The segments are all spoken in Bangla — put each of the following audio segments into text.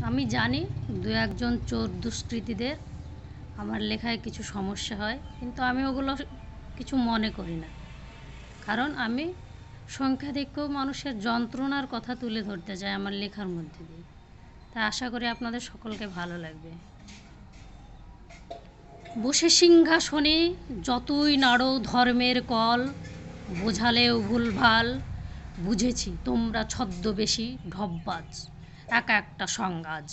আমি জানি দু একজন চোর দুষ্কৃতীদের আমার লেখায় কিছু সমস্যা হয়, কিন্তু আমি ওগুলো কিছু মনে করি না। কারণ আমি সংখ্যাধিক্য মানুষের যন্ত্রণার কথা তুলে ধরতে চাই আমার লেখার মধ্যে দিয়ে। তা আশা করি আপনাদের সকলকে ভালো লাগবে। বসে সিংহাসনে যতই নাড়ো ধর্মের কল, বোঝালেও ভুলভাল, বুঝেছি তোমরা ছদ্মবেশী ঢপবাজ, একা একটা সংগাজ।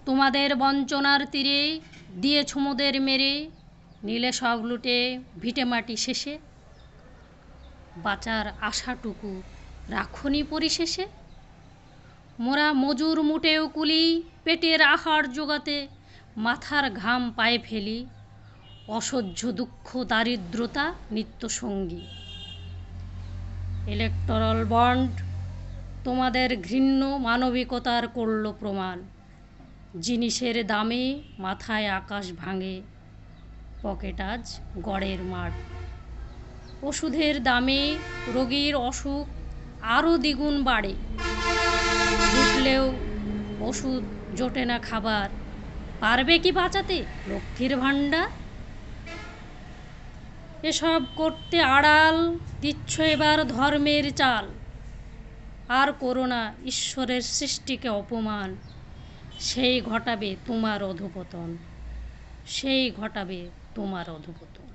তোমাদের বঞ্চনার তীরে দিয়েছ মোদের মেরে, নিলে সব লুটে ভিটেমাটি শেষে, বাঁচার আশাটুকু রাখনি পরিশেষে। মোরা মজুর মুটেও কুলি, পেটের আহার জোগাতে মাথার ঘাম পায়ে ফেলি, অসহ্য দুঃখ দারিদ্রতা নিত্য সঙ্গী। ইলেকটোরাল বন্ড তোমাদের ঘৃণ্য মানবিকতার করল প্রমাণ, জিনিসের দামে মাথায় আকাশ ভাঙে, পকেট আজ গড়ের মাঠ। ওষুধের দামে রোগীর অসুখ আরও দ্বিগুণ বাড়ে, জুটলেও ওষুধ জোটে না খাবার, পারবে কি বাঁচাতে লক্ষ্মীর ভাণ্ডার? এসব করতে আড়াল দিচ্ছ এবার ধর্মের চাল, আর করো না ঈশ্বরের সৃষ্টিকে অপমান, সেই ঘটাবে তোমার অধঃপতন, সেই ঘটাবে তোমার অধঃপতন।